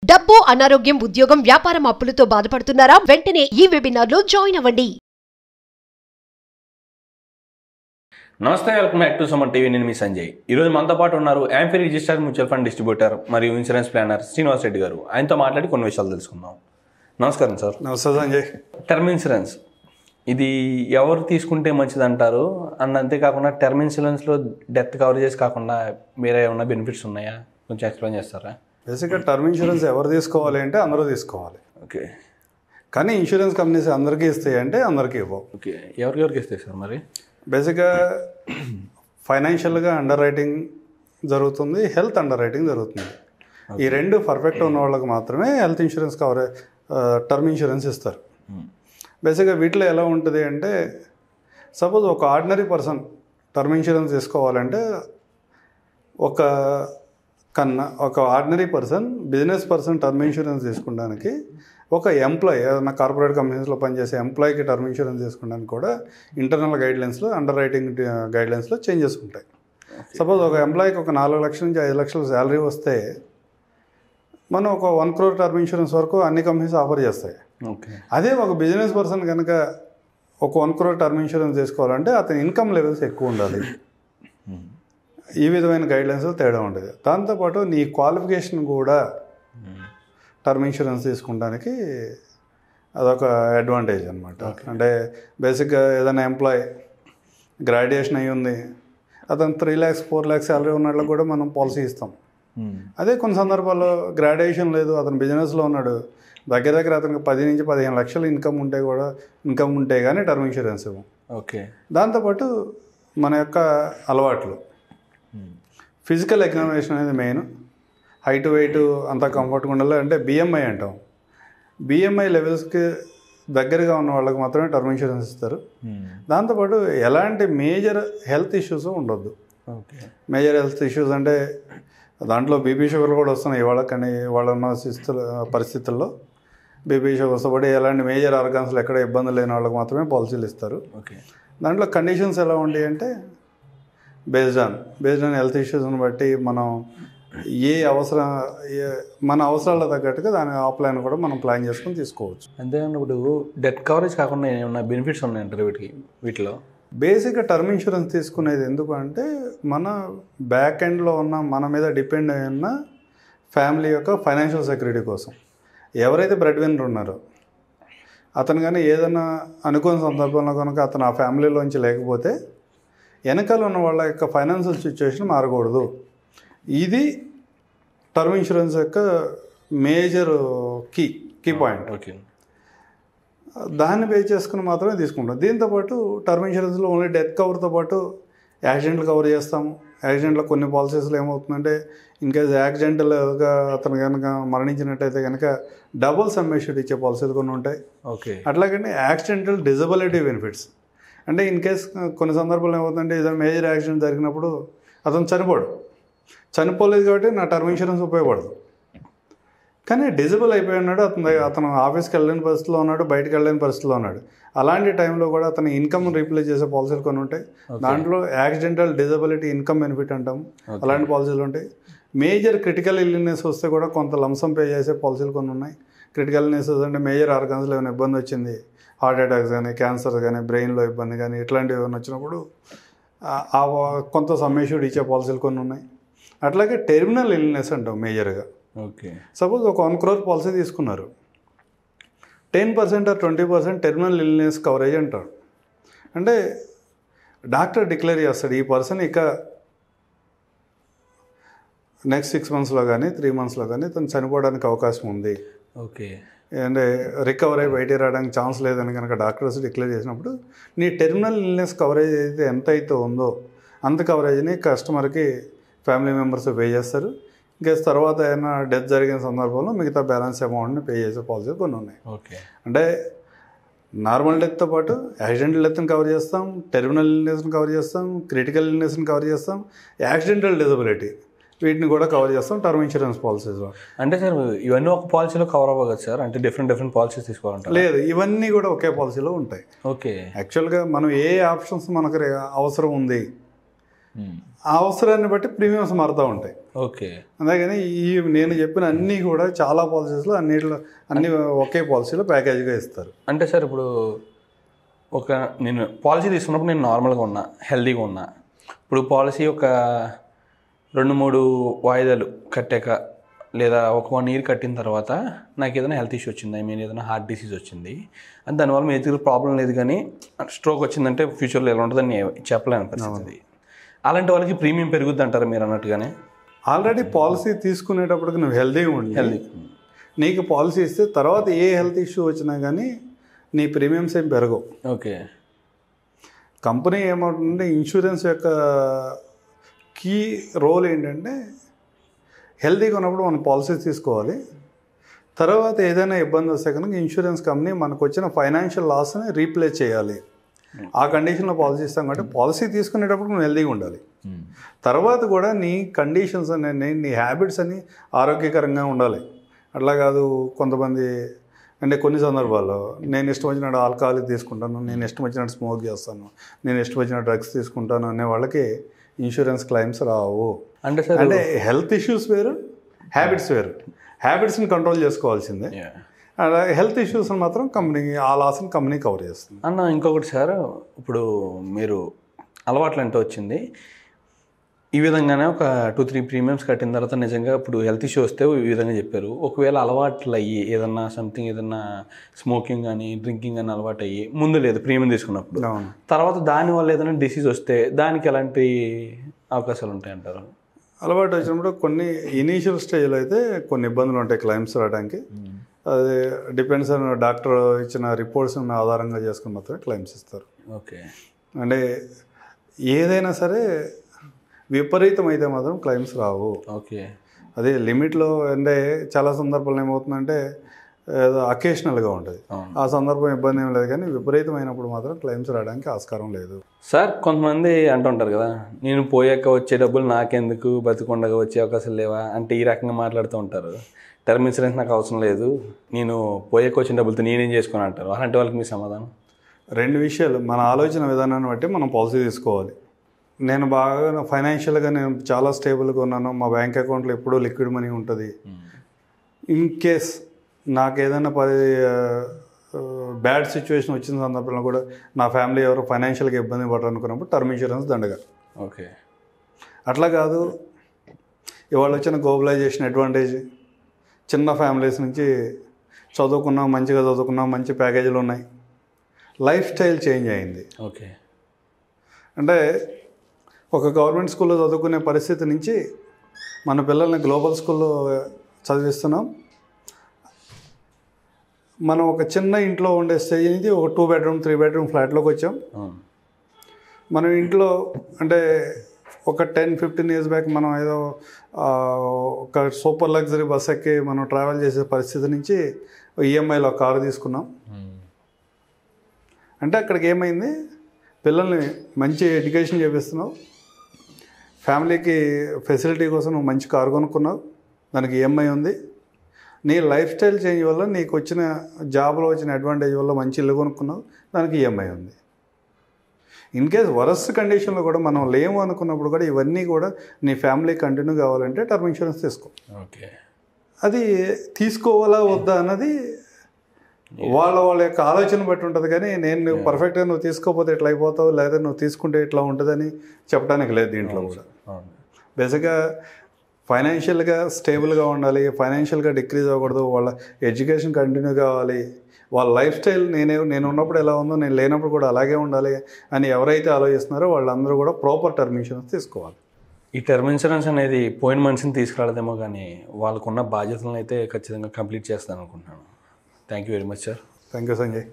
డబ్బు, అనారోగ్యం, ఉద్యోగం, వ్యాపారం అప్పులతో బాధపడుతున్నారా? వెంటనే ఈ వెబినార్లో జాయిన్ అవ్వండి. నమస్తే, welcome back to Suman TV. నేను మీ సంజయ్. ఈరోజు మనతో పాటు ఉన్నారు amphi registered mutual fund distributor మరియు ఇన్సూరెన్స్ ప్లానర్ శ్రీనివాస్ రెడ్డి గారు. ఆయనతో మాట్లాడి కొన్ని విషయాలు తెలుసుకుందాం. నమస్కారం సార్. నమస్తే సంజయ్. టర్మ్ ఇన్సూరెన్స్ ఇది ఎవరు తీసుకుంటే మంచిది అంటారు? అండ్ అంతేకాకుండా టర్మ్ ఇన్సూరెన్స్లో డెత్ కవరేజెస్ కాకుండా వేరే ఏమైనా బెనిఫిట్స్ ఉన్నాయా? కొంచెం ఎక్స్ప్లెయిన్ చేస్తారా? బేసిక్గా టర్మ్ ఇన్సూరెన్స్ ఎవరు తీసుకోవాలి అంటే అందరూ తీసుకోవాలి. ఓకే. కానీ ఇన్సూరెన్స్ కంపెనీస్ అందరికీ ఇస్తాయి అంటే అందరికీ ఇవ్వవు. ఓకే. ఎవరికి ఇస్తాయి సార్ మరి? బేసిక్గా ఫైనాన్షియల్గా అండర్ రైటింగ్ జరుగుతుంది, హెల్త్ అండర్ రైటింగ్ జరుగుతుంది. ఈ రెండు పర్ఫెక్ట్ ఉన్న వాళ్ళకి మాత్రమే హెల్త్ ఇన్సూరెన్స్ టర్మ్ ఇన్సూరెన్స్ ఇస్తారు. బేసిక్గా వీటిలో ఎలా ఉంటుంది అంటే, సపోజ్ ఒక ఆర్డినరీ పర్సన్ టర్మ్ ఇన్సూరెన్స్ తీసుకోవాలంటే ఒక ordinary person, business person term insurance తీసుకోవడానికి, ఒక ఎంప్లాయీ ఏదైనా కార్పొరేట్ కంపెనీస్లో పనిచేసే ఎంప్లాయీకి టర్మ్ ఇన్సూరెన్స్ తీసుకోవడానికి కూడా ఇంటర్నల్ గైడ్లైన్స్లో, అండర్ రైటింగ్ గైడ్లైన్స్లో చేంజెస్ ఉంటాయి. సపోజ్ ఒక ఎంప్లాయీకి ఒక 4 లక్షల నుంచి 5 లక్షల శాలరీ వస్తే మనం ఒక 1 crore టర్మ్ ఇన్సూరెన్స్ వరకు అన్ని కంపెనీస్ ఆఫర్ చేస్తాయి. ఓకే. అదే ఒక బిజినెస్ పర్సన్ కనుక ఒక 1 crore టర్మ్ ఇన్సూరెన్స్ తీసుకోవాలంటే అతని ఇన్కమ్ లెవెల్స్ ఎక్కువ ఉండాలి. ఈ విధమైన గైడ్లైన్స్లో తేడా ఉంటుంది. దాంతోపాటు నీ క్వాలిఫికేషన్ కూడా టర్మ్ ఇన్సూరెన్స్ తీసుకుంటానికి అదొక అడ్వాంటేజ్ అనమాట. అంటే బేసిక్గా ఏదైనా ఎంప్లాయీ గ్రాడ్యుయేషన్ అయ్యి ఉంది, అతను 3 lakhs 4 lakhs శాలరీ ఉన్నట్లు కూడా మనం పాలసీ ఇస్తాం. అదే కొన్ని సందర్భాల్లో గ్రాడ్యుయేషన్ లేదు, అతను బిజినెస్లో ఉన్నాడు, దగ్గర అతనికి 10 నుంచి 15 లక్షలు ఇన్కమ్ ఉంటే కానీ టర్మ్ ఇన్సూరెన్స్ ఇవ్వం. ఓకే. దాంతోపాటు మన యొక్క అలవాట్లు, ఫిజికల్ ఎగ్జామినేషన్ అనేది మెయిన్. హైట్ వెయిట్ అంతా కంఫర్ట్గా ఉండాలి. అంటే బిఎంఐ అంటాం. బిఎంఐ లెవెల్స్కి దగ్గరగా ఉన్న వాళ్ళకి మాత్రమే టర్మ్ ఇన్సూరెన్స్ ఇస్తారు. దాంతోపాటు ఎలాంటి మేజర్ హెల్త్ ఇష్యూస్ ఉండొద్దు. ఓకే. మేజర్ హెల్త్ ఇష్యూస్ అంటే దాంట్లో బీపీ షుగర్ కూడా వస్తున్నాయి వాళ్ళకని, వాళ్ళ ఉన్న పరిస్థితుల్లో బీపీ షుగర్స్ పడి ఎలాంటి మేజర్ ఆర్గాన్స్లో ఎక్కడ ఇబ్బంది లేని వాళ్ళకి మాత్రమే పాలసీలు ఇస్తారు. ఓకే. దాంట్లో కండిషన్స్ ఎలా ఉంటాయి అంటే, బేస్డ్ ఆన్ హెల్త్ ఇష్యూస్ని బట్టి మనం మన అవసరాల తగ్గట్టుగా దాని ఆ ప్లాన్ కూడా మనం ప్లాన్ చేసుకొని తీసుకోవచ్చు. అంతేకాకుండా ఇప్పుడు డెత్ కవరేజ్ కాకుండా ఏమైనా బెనిఫిట్స్ ఉన్నాయంటారు వీటిలో? బేసిక్గా టర్మ్ ఇన్సూరెన్స్ తీసుకునేది ఎందుకు అంటే, మన బ్యాక్ ఎండ్లో ఉన్న మన మీద డిపెండ్ అయి ఉన్న ఫ్యామిలీ యొక్క ఫైనాన్షియల్ సెక్యూరిటీ కోసం. ఎవరైతే బ్రెడ్ విన్నర్ ఉన్నారో అతను కానీ ఏదైనా అనుకోని సందర్భంలో కనుక అతను ఆ ఫ్యామిలీలోంచి లేకపోతే వెనకాల ఉన్న వాళ్ళ యొక్క ఫైనాన్షియల్ సిచ్యువేషన్ మారకూడదు. ఇది టర్మ్ ఇన్సూరెన్స్ యొక్క మేజర్ కీ పాయింట్. ఓకే. దాన్ని బేస్ చేసుకుని మాత్రమే తీసుకుంటాం. దీంతోపాటు టర్మ్ ఇన్సూరెన్స్లో ఓన్లీ డెత్ కవర్తో పాటు యాక్సిడెంట్లు కవర్ చేస్తాము. యాక్సిడెంట్లో కొన్ని పాలసీస్లో ఏమవుతుందంటే, ఇన్కేస్ యాక్సిడెంటల్గా అతను కనుక మరణించినట్టయితే కనుక డబుల్ సమ్ అష్యూర్డ్ ఇచ్చే పాలసీలు కొన్ని ఉంటాయి. ఓకే. అట్లాగనే యాక్సిడెంటల్ డిజబిలిటీ బెనిఫిట్స్ అంటే, ఇన్ కేస్ కొన్ని సందర్భాల్లో ఏమవుతుందంటే, ఏదైనా మేజర్ యాక్సిడెంట్ జరిగినప్పుడు అతను చనిపోలేదు కాబట్టి నా టర్మ్ ఇన్సూరెన్స్ ఉపయోగపడదు. కానీ డిజబుల్ అయిపోయి ఉన్నాడు, అతను ఆఫీస్కి వెళ్ళలేని పరిస్థితిలో ఉన్నాడు, బయటకు వెళ్ళలేని పరిస్థితిలో ఉన్నాడు. అలాంటి టైంలో కూడా అతని ఇన్కమ్ రీప్లేస్ చేసే పాలసీలు కొన్ని ఉంటాయి. దాంట్లో యాక్సిడెంటల్ డిజబిలిటీ ఇన్కమ్ బెనిఫిట్ అంటాము, అలాంటి పాలసీలు ఉంటాయి. మేజర్ క్రిటికల్ ఇల్నెస్ వస్తే కూడా కొంత లంసం పే చేసే పాలసీలు కొన్ని ఉన్నాయి. క్రిటికల్ ఇల్నెసెస్ అంటే మేజర్ ఆర్గాన్స్లో ఏమైనా ఇబ్బంది వచ్చింది, హార్ట్ అటాక్స్ కానీ, క్యాన్సర్ కానీ, బ్రెయిన్లో ఇబ్బంది కానీ, ఇట్లాంటివి ఏమైనా వచ్చినప్పుడు కొంత సమ్మేషుడ్ ఇచ్చే పాలసీలు కొన్ని ఉన్నాయి. అట్లాగే టెర్మినల్ ఇల్నెస్ అంటాం మేజర్గా. ఓకే. సపోజ్ ఒక 1 crore పాలసీ తీసుకున్నారు, 10% or 20% టెర్మినల్ ఇల్నెస్ కవరేజ్ అంటారు. అంటే డాక్టర్ డిక్లేర్ చేస్తాడు, ఈ పర్సన్ ఇక నెక్స్ట్ 6 monthsలో కానీ 3 monthsలో కానీ తను చనిపోవడానికి అవకాశం ఉంది. ఓకే. అంటే రికవర్ అయ్యి బయటికి రావడానికి ఛాన్స్ లేదని కనుక డాక్టర్స్ డిక్లేర్ చేసినప్పుడు, నీ టెర్మినల్ ఇల్నెస్ కవరేజ్ అయితే ఎంత అయితే ఉందో అంత కవరేజ్ని కస్టమర్కి ఫ్యామిలీ మెంబర్స్ పే చేస్తారు. ఇంకేస్ తర్వాత ఏమైనా డెత్ జరిగిన సందర్భంలో మిగతా బ్యాలెన్స్ అమౌంట్ని పే చేసే పాలసీ కొన్ని ఉన్నాయి. ఓకే. అంటే నార్మల్ డెత్తో పాటు యాక్సిడెంటల్ డెత్ని కవర్ చేస్తాం, టెర్మినల్ ఇల్నెస్ని కవర్ చేస్తాం, క్రిటికల్ ఇల్నెస్ని కవర్ చేస్తాం, యాక్సిడెంటల్ డిజబిలిటీ వీటిని కూడా కవర్ చేస్తాం టర్మ్ ఇన్సూరెన్స్ పాలసీస్లో. అంటే సార్ ఇవన్నీ ఒక పాలసీలో కవర్ అవ్వదు సార్? అంటే డిఫరెంట్ పాలసీస్ తీసుకోవాలంటే? లేదు, ఇవన్నీ కూడా ఒకే పాలసీలో ఉంటాయి. ఓకే. యాక్చువల్గా మనం ఏ ఆప్షన్స్ మనకు అవసరం ఉంది ఆ అవసరాన్ని బట్టి ప్రీమియమ్స్ మారుతూ ఉంటాయి. ఓకే. అందుకని నేను చెప్పిన అన్నీ కూడా చాలా పాలసీస్లో అన్ని ఒకే పాలసీలో ప్యాకేజ్గా ఇస్తారు. అంటే సార్ ఇప్పుడు నేను పాలసీ తీసుకున్నప్పుడు నేను నార్మల్గా ఉన్నా, హెల్తీగా ఉన్నా. ఇప్పుడు పాలసీ ఒక 2-3 వాయిదాలు కట్టాక లేదా ఒక 1 year కట్టిన తర్వాత నాకు ఏదైనా హెల్త్ ఇష్యూ వచ్చింది, ఏదైనా హార్ట్ డిసీజ్ వచ్చింది అని దానివల్ల మేజర్ ప్రాబ్లం లేదు, కానీ స్ట్రోక్ వచ్చిందంటే ఫ్యూచర్లో ఎలా ఉంటుందని చెప్పలేని పరిస్థితి. అలాంటి వాళ్ళకి ప్రీమియం పెరుగుద్ది అంటారు మీరు అన్నట్టుగానే? ఆల్రెడీ పాలసీ తీసుకునేటప్పటికి నువ్వు హెల్తీగా ఉండి నీకు పాలసీ ఇస్తే తర్వాత ఏ హెల్త్ ఇష్యూ వచ్చినా కానీ నీ ప్రీమియమ్స్ ఏం పెరగవు. ఓకే. కంపెనీ ఏమవుతుందంటే ఇన్సూరెన్స్ యొక్క కీ రోల్ ఏంటంటే హెల్తీగా ఉన్నప్పుడు మనం పాలసీస్ తీసుకోవాలి. తర్వాత ఏదైనా ఇబ్బంది వస్తే కనుక ఇన్సూరెన్స్ కంపెనీ మనకు వచ్చిన ఫైనాన్షియల్ లాస్ని రీప్లేస్ చేయాలి. ఆ కండిషన్లో పాలసీ ఇస్తాం కాబట్టి పాలసీ తీసుకునేటప్పుడు నువ్వు హెల్తీగా ఉండాలి. తర్వాత కూడా నీ కండిషన్స్ అని నీ హ్యాబిట్స్ అని ఆరోగ్యకరంగా ఉండాలి. అట్లా కాదు కొంతమంది అంటే కొన్ని సందర్భాల్లో నేను ఇష్టం వచ్చినట్టు ఆల్కహాల్ తీసుకుంటాను, నేను ఇష్టం వచ్చినట్టు స్మోక్ చేస్తాను, నేను ఇష్టం వచ్చినట్టు డ్రగ్స్ తీసుకుంటాను అనే వాళ్ళకి ఇన్సూరెన్స్ క్లెయిమ్స్ రావు. అంటే హెల్త్ ఇష్యూస్ వేరు, హ్యాబిట్స్ వేరు. హ్యాబిట్స్ని కంట్రోల్ చేసుకోవాల్సిందే. హెల్త్ ఇష్యూస్ని మాత్రం ఆ లాస్ని కంపెనీ కవర్ చేస్తుంది. అన్న ఇంకొకటి సార్, ఇప్పుడు మీరు అలవాట్లు అంటే వచ్చింది ఈ విధంగానే ఒక 2-3 ప్రీమియమ్స్ కట్టిన తర్వాత నిజంగా ఇప్పుడు హెల్త్ ఇష్యూ వస్తే ఈ విధంగా చెప్పారు. ఒకవేళ అలవాట్లు అయ్యి ఏదన్నా స్మోకింగ్ కానీ డ్రింకింగ్ కానీ అలవాటు అయ్యి ముందు లేదు ప్రీమియం తీసుకున్నప్పుడు, తర్వాత దానివల్ల ఏదైనా డిసీజ్ వస్తే దానికి ఎలాంటి అవకాశాలు ఉంటాయంటారు? అలవాటు వచ్చినప్పుడు కొన్ని ఇనీషియల్ స్టేజ్లో అయితే కొన్ని ఇబ్బందులు ఉంటాయి క్లైమ్స్ రావడానికి. అది డిపెండ్స్ ఆన్ డాక్టర్ ఇచ్చిన రిపోర్ట్స్ ఆధారంగా చేసుకుని మాత్రమే క్లైమ్స్ ఇస్తారు. ఓకే. అంటే ఏదైనా సరే విపరీతం అయితే మాత్రం క్లైమ్స్ రావు. ఓకే. అదే లిమిట్లో అంటే చాలా సందర్భాలు ఏమవుతుందంటే ఏదో అకేషనల్గా ఉంటుంది, ఆ సందర్భం ఇబ్బంది ఏం లేదు, కానీ విపరీతమైనప్పుడు మాత్రం క్లైమ్స్ రావడానికి ఆస్కారం లేదు. సార్ కొంతమంది అంటుంటారు కదా, నేను పోయాక వచ్చే డబ్బులు నాకెందుకు, బతికొండగా వచ్చే అవకాశాలు లేవా అంటే ఈ రకంగా మాట్లాడుతూ ఉంటారు. టర్మ్ ఇన్సూరెన్స్ నాకు అవసరం లేదు, నేను పోయాక వచ్చిన డబ్బులతో నేనేం చేసుకుని అంటారు. అలాంటి వాళ్ళకి మీ సమాధానం? 2 విషయాలు. మన ఆలోచన విధానాన్ని బట్టి మనం పాలసీ తీసుకోవాలి. నేను బాగా ఫైనాన్షియల్గా నేను చాలా స్టేబుల్గా ఉన్నాను, మా బ్యాంక్ అకౌంట్లో ఎప్పుడూ లిక్విడ్ మనీ ఉంటుంది, ఇన్ కేస్ నాకు ఏదైనా బ్యాడ్ సిచ్యువేషన్ వచ్చిన సందర్భంలో కూడా నా ఫ్యామిలీ ఎవరు ఫైనాన్షియల్గా ఇబ్బంది పడరు అనుకున్నప్పుడు టర్మ్ ఇన్సూరెన్స్ దండగా. ఓకే. అట్లా కాదు, ఇవాళ వచ్చిన గ్లోబలైజేషన్ అడ్వాంటేజ్, చిన్న ఫ్యామిలీస్ నుంచి చదువుకున్నాం, మంచిగా చదువుకున్నాం, మంచి ప్యాకేజీలు ఉన్నాయి, లైఫ్ స్టైల్ చేంజ్ అయింది. ఓకే. అంటే ఒక గవర్నమెంట్ స్కూల్లో చదువుకునే పరిస్థితి నుంచి మన పిల్లల్ని గ్లోబల్ స్కూల్లో చదివిస్తున్నాం. మనం ఒక చిన్న ఇంట్లో ఉండే స్టేజ్ నుంచి ఒక 2 bedroom 3 bedroom ఫ్లాట్లోకి వచ్చాం. మనం ఇంట్లో అంటే ఒక 10-15 years బ్యాక్ మనం ఏదో ఒక సూపర్ లగ్జరీ బస్ ఎక్కి మనం ట్రావెల్ చేసే పరిస్థితి నుంచి ఈఎంఐలో కారు తీసుకున్నాం. అంటే అక్కడికి ఏమైంది, పిల్లల్ని మంచి ఎడ్యుకేషన్ చేపిస్తున్నావు, ఫ్యామిలీకి ఫెసిలిటీ కోసం నువ్వు మంచి కారు కొనుక్కున్నావు, దానికి ఈఎంఐ ఉంది, నీ లైఫ్ స్టైల్ చేంజ్ వల్ల నీకు వచ్చిన జాబ్లో వచ్చిన అడ్వాంటేజ్ వల్ల మంచి ఇల్లు కొనుక్కున్నావు, దానికి ఈఎంఐ ఉంది. ఇన్ కేస్ వరస్ట్ కండిషన్లో కూడా మనం లేము అనుకున్నప్పుడు కూడా ఇవన్నీ కూడా నీ ఫ్యామిలీ కంటిన్యూ కావాలంటే టర్మ్ ఇన్సూరెన్స్ తీసుకో. ఓకే. అది తీసుకోవాలా వద్దా అన్నది వాళ్ళ యొక్క ఆలోచన బట్టి ఉంటుంది, కానీ నువ్వు పర్ఫెక్ట్గా నువ్వు తీసుకోకపోతే ఎట్లా అయిపోతావు, లేదా నువ్వు తీసుకుంటే ఇట్లా ఉంటుందని చెప్పడానికి లేదు దీంట్లో కూడా. బేసిక్గా ఫైనాన్షియల్గా స్టేబుల్గా ఉండాలి, ఫైనాన్షియల్గా డిక్రీజ్ అవ్వకూడదు, వాళ్ళ ఎడ్యుకేషన్ కంటిన్యూ కావాలి, వాళ్ళ లైఫ్ స్టైల్ నేను ఉన్నప్పుడు ఎలా ఉందో నేను లేనప్పుడు కూడా అలాగే ఉండాలి అని ఎవరైతే ఆలోచిస్తున్నారో వాళ్ళందరూ కూడా ప్రాపర్ టర్మ్ ఇన్సూరెన్స్ తీసుకోవాలి. ఈ టర్మ్ ఇన్సూరెన్స్ అనేది పోయిన మనిషిని తీసుకురాలేదేమో, కానీ వాళ్ళకున్న బాధ్యతలను అయితే ఖచ్చితంగా కంప్లీట్ చేస్తాను అనుకుంటున్నాను. Thank you very much sir. Thank you Sanjay.